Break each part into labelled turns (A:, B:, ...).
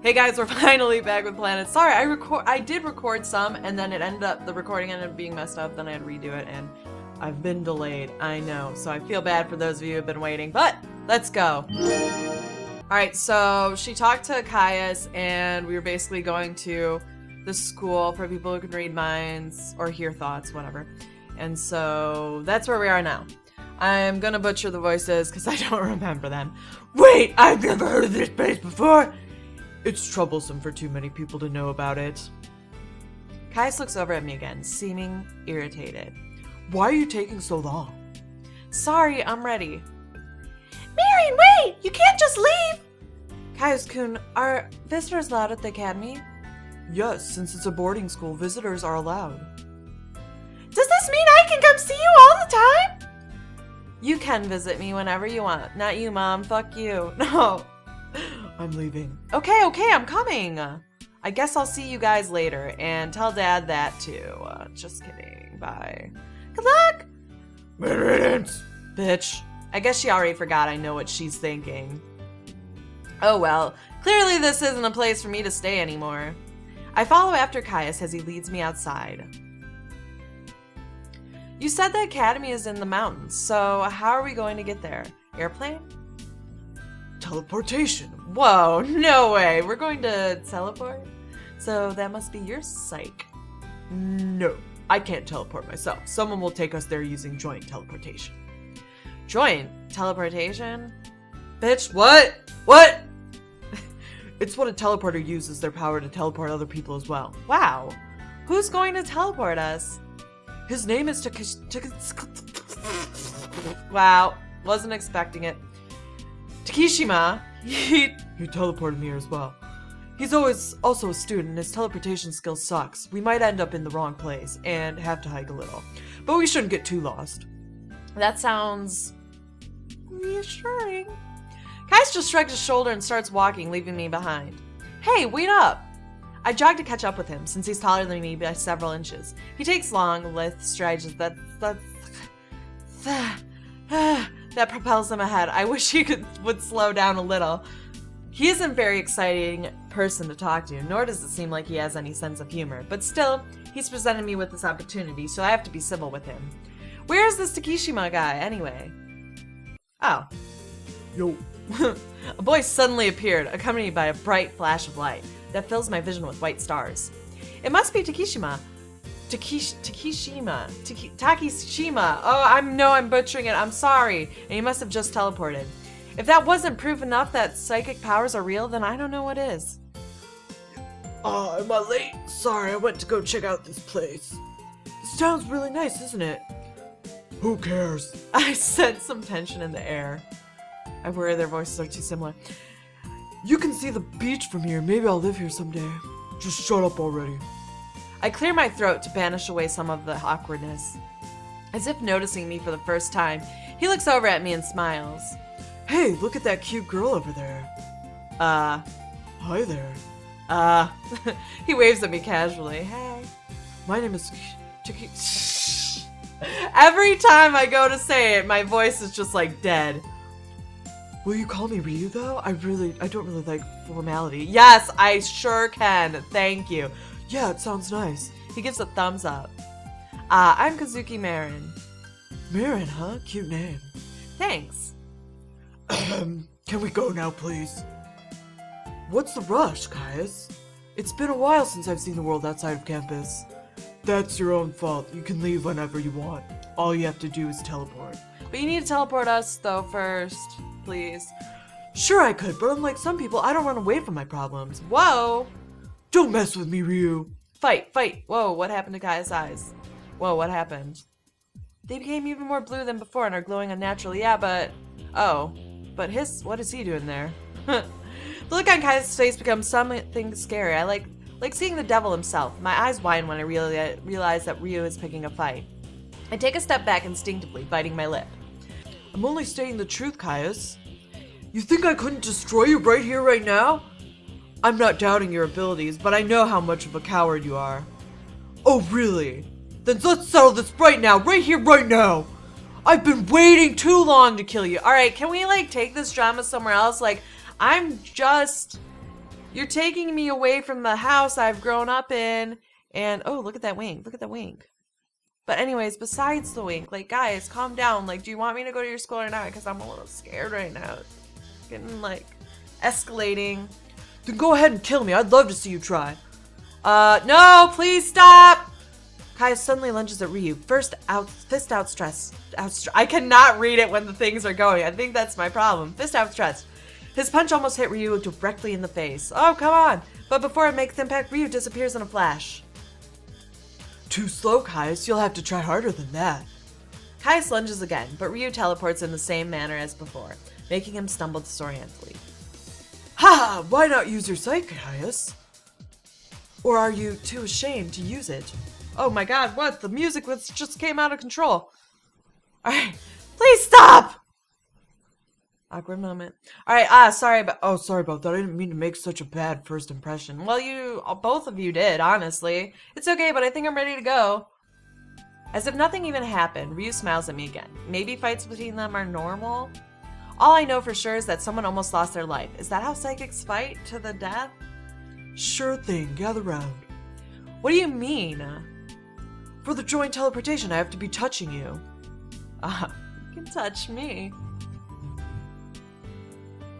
A: Hey guys, we're finally back with Planets. Sorry, I did record some and then the recording ended up being messed up, then I had to redo it and I've been delayed, I know. So I feel bad for those of you who have been waiting, but let's go. Alright, so she talked to Caius and we were basically going to the school for people who can read minds or hear thoughts, whatever. And so that's where we are now. I'm gonna butcher the voices because I don't remember them. Wait, I've never heard of this place before! It's troublesome for too many people to know about it. Caius looks over at me again, seeming irritated. Why are you taking so long? Sorry, I'm ready. Marion, wait! You can't just leave! Caius-kun, are visitors allowed at the academy? Yes, since it's a boarding school, visitors are allowed. Does this mean I can come see you all the time? You can visit me whenever you want. Not you, Mom. Fuck you. No. I'm leaving. Okay, I'm coming. I guess I'll see you guys later, and tell Dad that too. Just kidding. Bye. Good luck! Bitch. I guess she already forgot I know what she's thinking. Oh well. Clearly this isn't a place for me to stay anymore. I follow after Caius as he leads me outside. You said the academy is in the mountains, so how are we going to get there? Airplane? Teleportation. Whoa, no way. We're going to teleport? So that must be your psych. No, I can't teleport myself. Someone will take us there using joint teleportation. Joint teleportation? Bitch, what? What? It's what a teleporter uses their power to teleport other people as well. Wow. Who's going to teleport us? His name is Wow, wasn't expecting it. Takishima, he teleported me here as well. He's also a student and his teleportation skill sucks. We might end up in the wrong place and have to hike a little. But we shouldn't get too lost. That sounds reassuring. Kais just shrugs his shoulder and starts walking, leaving me behind. Hey, wait up! I jog to catch up with him, since he's taller than me by several inches. He takes long, lithe strides that propels him ahead. I wish he would slow down a little. He isn't a very exciting person to talk to, nor does it seem like he has any sense of humor. But still, he's presented me with this opportunity, so I have to be civil with him. Where is this Takishima guy, anyway? Oh. Yo. A voice suddenly appeared, accompanied by a bright flash of light that fills my vision with white stars. It must be Takishima. Takishima. Oh, I'm butchering it. I'm sorry. And he must have just teleported. If that wasn't proof enough that psychic powers are real, then I don't know what is. Am I late? Sorry, I went to go check out this place. This town's really nice, isn't it? Who cares? I sense some tension in the air. I worry their voices are too similar. You can see the beach from here. Maybe I'll live here someday. Just shut up already. I clear my throat to banish away some of the awkwardness. As if noticing me for the first time, he looks over at me and smiles. Hey, look at that cute girl over there. Hi there. He waves at me casually. Hey. My name is Every time I go to say it, my voice is just like dead. Will you call me Ryu though? I don't really like formality. Yes, I sure can. Thank you. Yeah, it sounds nice. He gives a thumbs up. I'm Kazuki Marin. Marin, huh? Cute name. Thanks. Can we go now, please? What's the rush, Caius? It's been a while since I've seen the world outside of campus. That's your own fault. You can leave whenever you want. All you have to do is teleport. But you need to teleport us, though, first. Please. Sure I could, but unlike some people, I don't run away from my problems. Whoa! Don't mess with me, Ryu! Fight! Whoa, what happened to Kai's eyes? Whoa, what happened? They became even more blue than before and are glowing unnaturally. Yeah, but... Oh. But what is he doing there? The look on Kai's face becomes something scary. I like seeing the devil himself. My eyes widen when I realize that Ryu is picking a fight. I take a step back instinctively, biting my lip. I'm only stating the truth, Caius. You think I couldn't destroy you right here, right now? I'm not doubting your abilities, but I know how much of a coward you are. Oh, really? Then let's settle this right now, right here, right now! I've been waiting too long to kill you. Alright, can we, take this drama somewhere else? I'm just You're taking me away from the house I've grown up in. And, oh, look at that wink. Look at that wink. But anyways, besides the wink, like, guys, calm down. Like, do you want me to go to your school or not? Because I'm a little scared right now. It's getting, like, escalating. Then go ahead and kill me. I'd love to see you try. No, please stop. Kaya suddenly lunges at Ryu. Fist outstretched. I cannot read it when the things are going. I think that's my problem. Fist outstretched. His punch almost hit Ryu directly in the face. Oh, come on. But before it makes impact, Ryu disappears in a flash. Too slow, Caius. You'll have to try harder than that. Caius lunges again, but Ryu teleports in the same manner as before, making him stumble disorientedly. Ha! Why not use your sight, Caius? Or are you too ashamed to use it? Oh my god, what? The music just came out of control. Alright, please stop! Awkward moment. Alright, sorry about that. I didn't mean to make such a bad first impression. Well, both of you did, honestly. It's okay, but I think I'm ready to go. As if nothing even happened, Ryu smiles at me again. Maybe fights between them are normal? All I know for sure is that someone almost lost their life. Is that how psychics fight to the death? Sure thing, gather round. What do you mean? For the joint teleportation, I have to be touching you. You can touch me.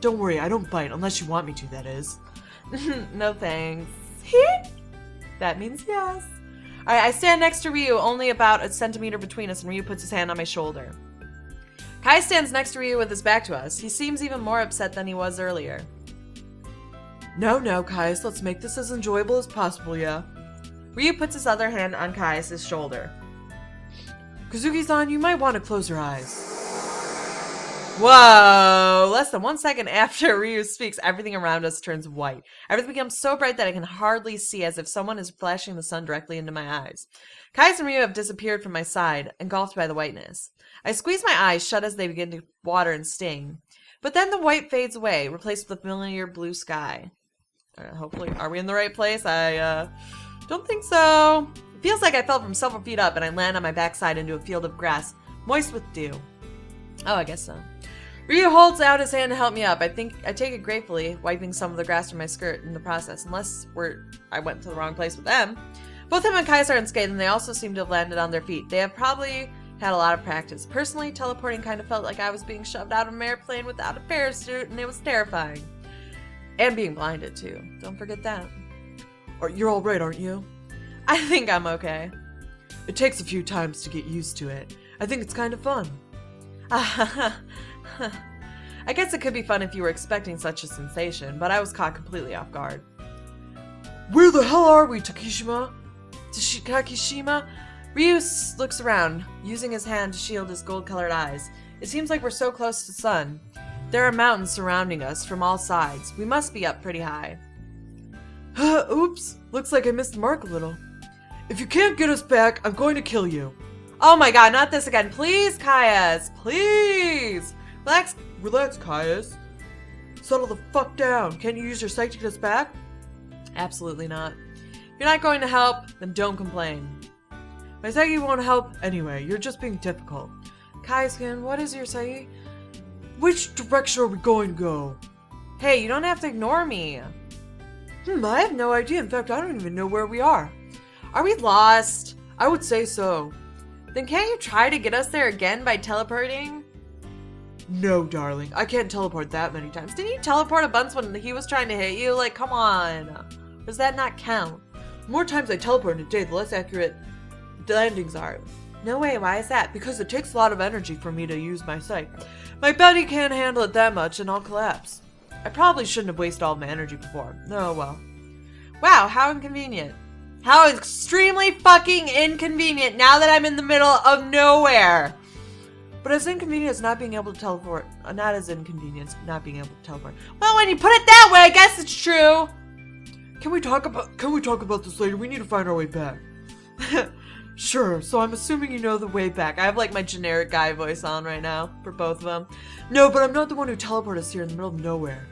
A: Don't worry, I don't bite, unless you want me to, that is. No thanks. That means yes. Alright, I stand next to Ryu, only about a centimeter between us, and Ryu puts his hand on my shoulder. Kai stands next to Ryu with his back to us. He seems even more upset than he was earlier. No, Caius, let's make this as enjoyable as possible, yeah? Ryu puts his other hand on Caius' shoulder. Kazuki-san, you might want to close your eyes. Whoa! Less than 1 second after Ryu speaks, everything around us turns white. Everything becomes so bright that I can hardly see, as if someone is flashing the sun directly into my eyes. Caius and Ryu have disappeared from my side, engulfed by the whiteness. I squeeze my eyes shut as they begin to water and sting. But then the white fades away, replaced with the familiar blue sky. Hopefully, are we in the right place? I don't think so. It feels like I fell from several feet up and I land on my backside into a field of grass, moist with dew. Oh, I guess so. Ryu holds out his hand to help me up. I take it gratefully, wiping some of the grass from my skirt in the process, unless I went to the wrong place with them. Both him and Kai's are unscathed, and they also seem to have landed on their feet. They have probably had a lot of practice. Personally, teleporting kind of felt like I was being shoved out of an airplane without a parachute, and it was terrifying. And being blinded, too. Don't forget that. You're all right, aren't you? I think I'm okay. It takes a few times to get used to it. I think it's kind of fun. I guess it could be fun if you were expecting such a sensation, but I was caught completely off guard. Where the hell are we, Takishima? Ryu looks around, using his hand to shield his gold-colored eyes. It seems like we're so close to the sun. There are mountains surrounding us from all sides. We must be up pretty high. Oops, looks like I missed the mark a little. If you can't get us back, I'm going to kill you. Oh my god, not this again. Please, Caius, please. Relax, Caius. Settle the fuck down. Can't you use your sight to get us back? Absolutely not. If you're not going to help, then don't complain. My psyche won't help anyway. You're just being difficult. Caius-kun, what is your psyche? Which direction are we going to go? Hey, you don't have to ignore me. I have no idea. In fact, I don't even know where we are. Are we lost? I would say so. Then can't you try to get us there again by teleporting? No, darling. I can't teleport that many times. Didn't you teleport a bunch when he was trying to hit you? Like, come on. Does that not count? The more times I teleport in a day, the less accurate the landings are. No way, why is that? Because it takes a lot of energy for me to use my sight. My body can't handle it that much and I'll collapse. I probably shouldn't have wasted all my energy before. Oh well. Wow, how inconvenient. How extremely fucking inconvenient now that I'm in the middle of nowhere. But as inconvenient as not being able to teleport, not as inconvenient as not being able to teleport. Well, when you put it that way, I guess it's true. Can we talk about this later? We need to find our way back. Sure, so I'm assuming you know the way back. I have like my generic guy voice on right now for both of them. No, but I'm not the one who teleported us here in the middle of nowhere.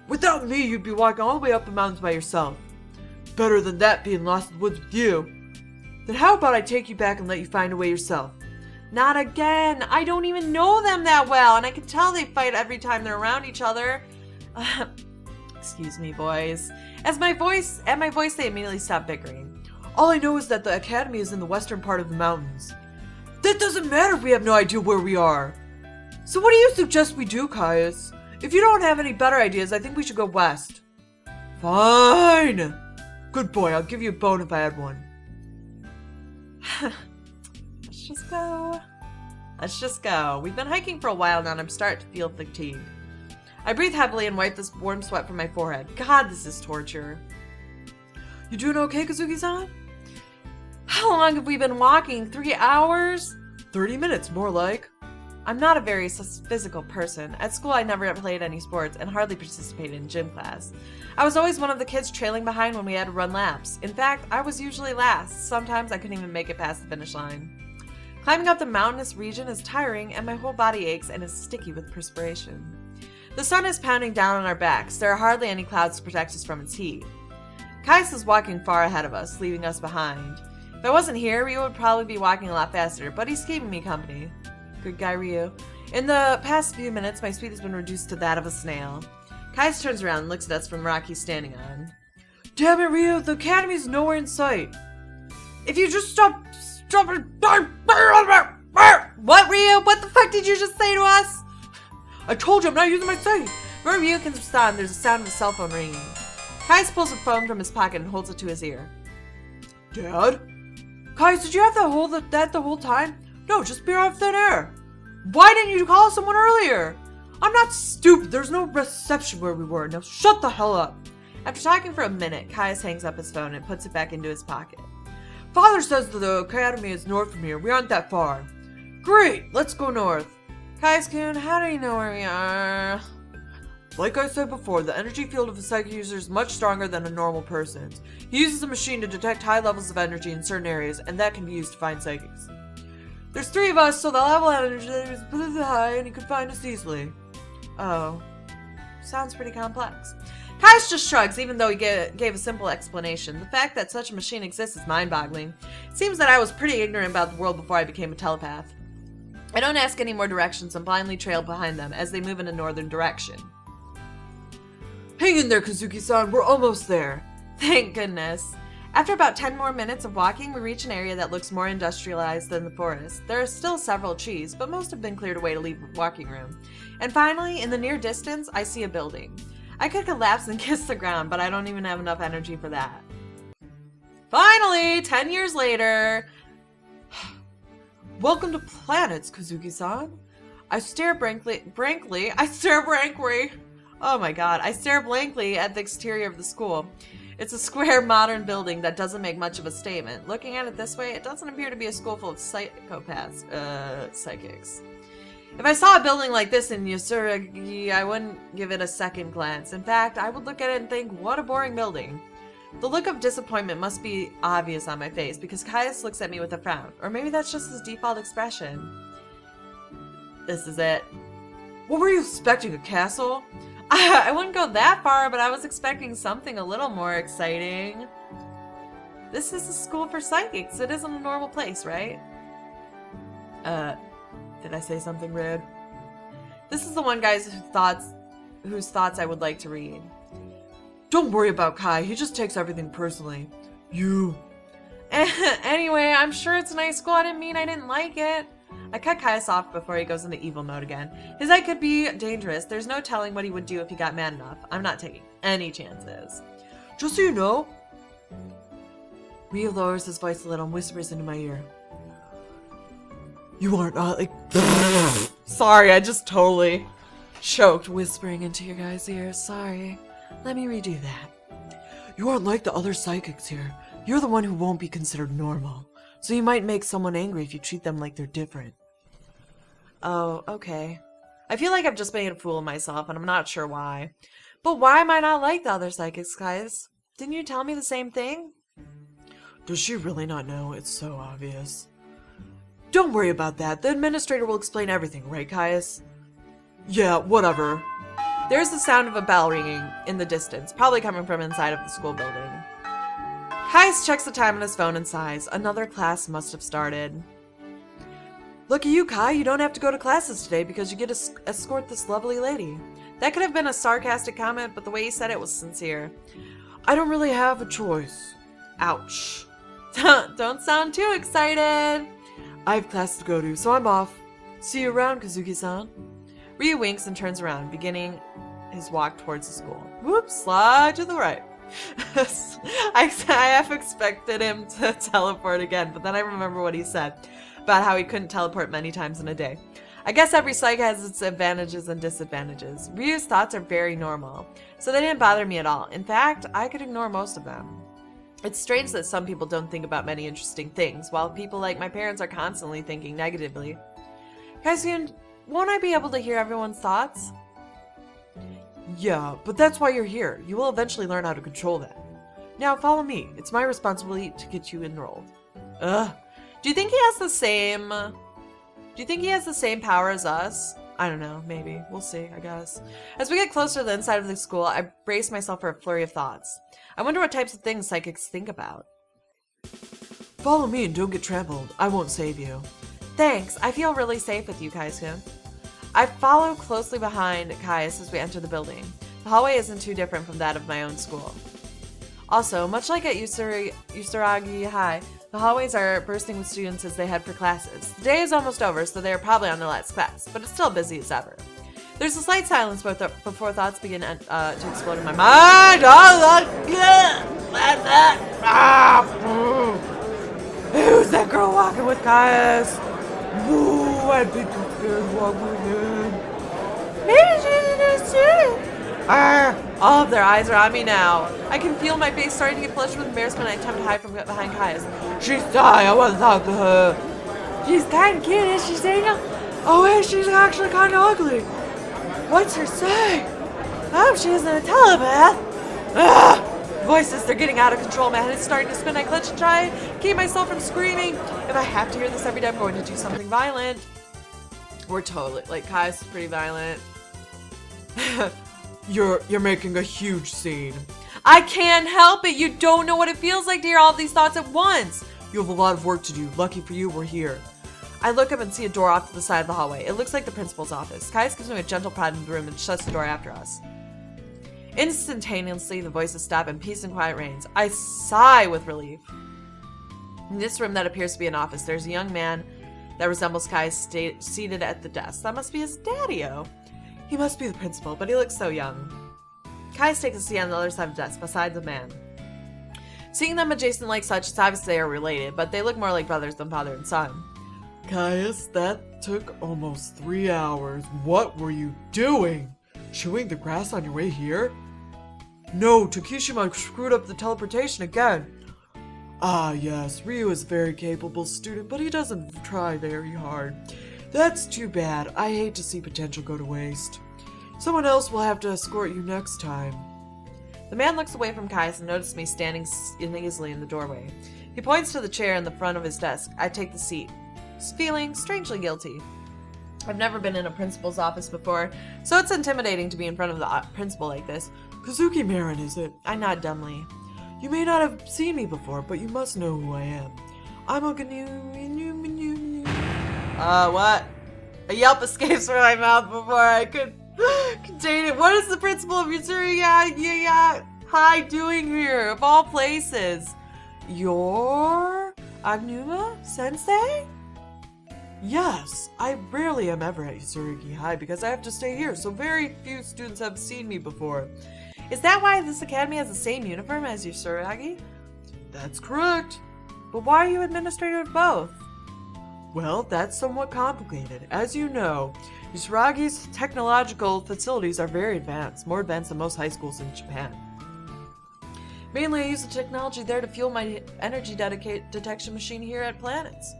A: Without me, you'd be walking all the way up the mountains by yourself. Better than that being lost in the woods with you. Then how about I take you back and let you find a way yourself? Not again. I don't even know them that well, and I can tell they fight every time they're around each other. Excuse me, boys. At my voice, they immediately stop bickering. All I know is that the academy is in the western part of the mountains. That doesn't matter if we have no idea where we are. So what do you suggest we do, Caius? If you don't have any better ideas, I think we should go west. Fine! Good boy, I'll give you a bone if I had one. Let's just go. Let's just go. We've been hiking for a while now and I'm starting to feel fatigued. I breathe heavily and wipe this warm sweat from my forehead. God, this is torture. You doing okay, Kazuki-san? How long have we been walking? 3 hours? 30 minutes, more like. I'm not a very physical person. At school, I never played any sports and hardly participated in gym class. I was always one of the kids trailing behind when we had to run laps. In fact, I was usually last. Sometimes I couldn't even make it past the finish line. Climbing up the mountainous region is tiring and my whole body aches and is sticky with perspiration. The sun is pounding down on our backs. There are hardly any clouds to protect us from its heat. Caius is walking far ahead of us, leaving us behind. If I wasn't here, Ryu would probably be walking a lot faster, but he's keeping me company. Good guy, Ryu. In the past few minutes, my speed has been reduced to that of a snail. Caius turns around and looks at us from the rock he's standing on. Damn it, Ryu, the academy's nowhere in sight. If you just stop... What, Ryu? What the fuck did you just say to us? I told you I'm not using my sight. Before Ryu can respond, there's a sound of a cell phone ringing. Caius pulls a phone from his pocket and holds it to his ear. Dad? Caius, did you have that the whole time? No, just beer off thin air. Why didn't you call someone earlier? I'm not stupid. There's no reception where we were. Now shut the hell up. After talking for a minute, Caius hangs up his phone and puts it back into his pocket. Father says that the academy is north from here. We aren't that far. Great, let's go north. Caius-kun, how do you know where we are? Like I said before, the energy field of a psychic user is much stronger than a normal person's. He uses a machine to detect high levels of energy in certain areas, and that can be used to find psychics. There's 3 of us, so the level of energy is pretty high, and he could find us easily. Oh. Sounds pretty complex. Caius just shrugs, even though he gave a simple explanation. The fact that such a machine exists is mind-boggling. It seems that I was pretty ignorant about the world before I became a telepath. I don't ask any more directions and blindly trail behind them as they move in a northern direction. Hang in there, Kazuki-san, we're almost there. Thank goodness. After about 10 more minutes of walking, we reach an area that looks more industrialized than the forest. There are still several trees, but most have been cleared away to leave walking room. And finally, in the near distance, I see a building. I could collapse and kiss the ground, but I don't even have enough energy for that. Finally, 10 years later. Welcome to Planets, Kazuki-san. I stare blankly. Oh my god, I stare blankly at the exterior of the school. It's a square, modern building that doesn't make much of a statement. Looking at it this way, it doesn't appear to be a school full of psychics. If I saw a building like this in Yasuragi, I wouldn't give it a second glance. In fact, I would look at it and think, what a boring building. The look of disappointment must be obvious on my face because Caius looks at me with a frown. Or maybe that's just his default expression. This is it. What were you expecting, a castle? I wouldn't go that far, but I was expecting something a little more exciting. This is a school for psychics. It isn't a normal place, right? Did I say something rude? This is the one guy's whose thoughts I would like to read. Don't worry about Kai. He just takes everything personally. You. Anyway, I'm sure it's a nice school. I didn't mean I didn't like it. I cut Caius off before he goes into evil mode again. His eye could be dangerous. There's no telling what he would do if he got mad enough. I'm not taking any chances. Just so you know. Ryu lowers his voice a little and whispers into my ear. You aren't like... Sorry, I just totally choked whispering into your guys' ears. Sorry. Let me redo that. You aren't like the other psychics here. You're the one who won't be considered normal. So you might make someone angry if you treat them like they're different. Oh, okay. I feel like I've just made a fool of myself, and I'm not sure why. But why am I not like the other psychics, guys? Didn't you tell me the same thing? Does she really not know? It's so obvious. Don't worry about that. The administrator will explain everything, right, Caius? Yeah, whatever. There's the sound of a bell ringing in the distance, probably coming from inside of the school building. Caius checks the time on his phone and sighs. Another class must have started. Look at you, Kai. You don't have to go to classes today because you get to escort this lovely lady. That could have been a sarcastic comment, but the way he said it was sincere. I don't really have a choice. Ouch. Don't sound too excited. I have class to go to, so I'm off. See you around, Kazuki-san. Ryu winks and turns around, beginning his walk towards the school. Whoops, slide to the right. I half expected him to teleport again, but then I remember what he said about how he couldn't teleport many times in a day. I guess every psych has its advantages and disadvantages. Ryu's thoughts are very normal, so they didn't bother me at all. In fact, I could ignore most of them. It's strange that some people don't think about many interesting things, while people like my parents are constantly thinking negatively. Kaisuke, won't I be able to hear everyone's thoughts? Yeah, but that's why you're here. You will eventually learn how to control that. Now follow me. It's my responsibility to get you enrolled. Ugh. Do you think he has the same power as us? I don't know, maybe. We'll see, I guess. As we get closer to the inside of the school, I brace myself for a flurry of thoughts. I wonder what types of things psychics think about. Follow me and don't get trampled. I won't save you. Thanks. I feel really safe with you, Kaisuke. I follow closely behind Kais as we enter the building. The hallway isn't too different from that of my own school. Also, much like at Usaragi High, the hallways are bursting with students as they head for classes. The day is almost over, so they are probably on their last class, but it's still busy as ever. There's a slight silence before thoughts begin to explode in my mind. Who's that girl walking with Kais? Ooh, I'd be too scared to walk with him. Maybe she's a new student. All of their eyes are on me now. I can feel my face starting to get flushed with embarrassment. I attempt to hide from behind Kais. She's shy. I want to talk to her. She's kind of cute, is she, Daniel? Oh, wait, she's actually kind of ugly. What's her say? I hope she isn't a telepath. Ugh. Voices, they're getting out of control. My head is starting to spin. I clutch and try to keep myself from screaming. If I have to hear this every day, I'm going to do something violent. We're totally, like, Kai's is pretty violent. You're making a huge scene. I can't help it. You don't know what it feels like to hear all of these thoughts at once. You have a lot of work to do. Lucky for you, we're here. I look up and see a door off to the side of the hallway. It looks like the principal's office. Kais gives me a gentle prod into the room and shuts the door after us. Instantaneously, the voices stop and peace and quiet reigns. I sigh with relief. In this room that appears to be an office, there's a young man that resembles Kai seated at the desk. That must be his daddy-o. He must be the principal, but he looks so young. Kai takes a seat on the other side of the desk, beside the man. Seeing them adjacent like such, it's obvious they are related, but they look more like brothers than father and son. Caius, that took almost 3 hours. What were you doing? Chewing the grass on your way here? No, Takishima screwed up the teleportation again. Ah, yes, Ryu is a very capable student, but he doesn't try very hard. That's too bad. I hate to see potential go to waste. Someone else will have to escort you next time. The man looks away from Kais and notices me standing uneasily in the doorway. He points to the chair in the front of his desk. I take the seat, feeling strangely guilty. I've never been in a principal's office before, so it's intimidating to be in front of the principal like this. Kazuki Marin, is it? I nod dumbly. You may not have seen me before, but you must know who I am. I'm a what? A yelp escapes from my mouth before I could contain it. What is the principal of Yuzuri High doing here, of all places? You're Agnuma Sensei? Yes, I rarely am ever at Yuzuri High because I have to stay here, so very few students have seen me before. Is that why this academy has the same uniform as Yuzuragi? That's correct. But why are you administrator of both? Well, that's somewhat complicated. As you know, Yuzuragi's technological facilities are very advanced, more advanced than most high schools in Japan. Mainly, I use the technology there to fuel my energy detection machine here at Planets.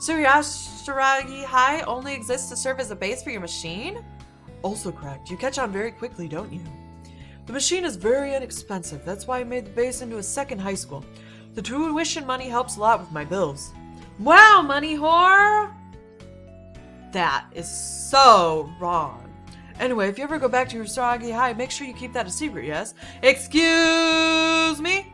A: So Yuzuragi High only exists to serve as a base for your machine? Also correct. You catch on very quickly, don't you? The machine is very inexpensive. That's why I made the base into a second high school. The tuition money helps a lot with my bills. Wow, money whore! That is so wrong. Anyway, if you ever go back to Yuzuragi High, make sure you keep that a secret, yes? Excuse me?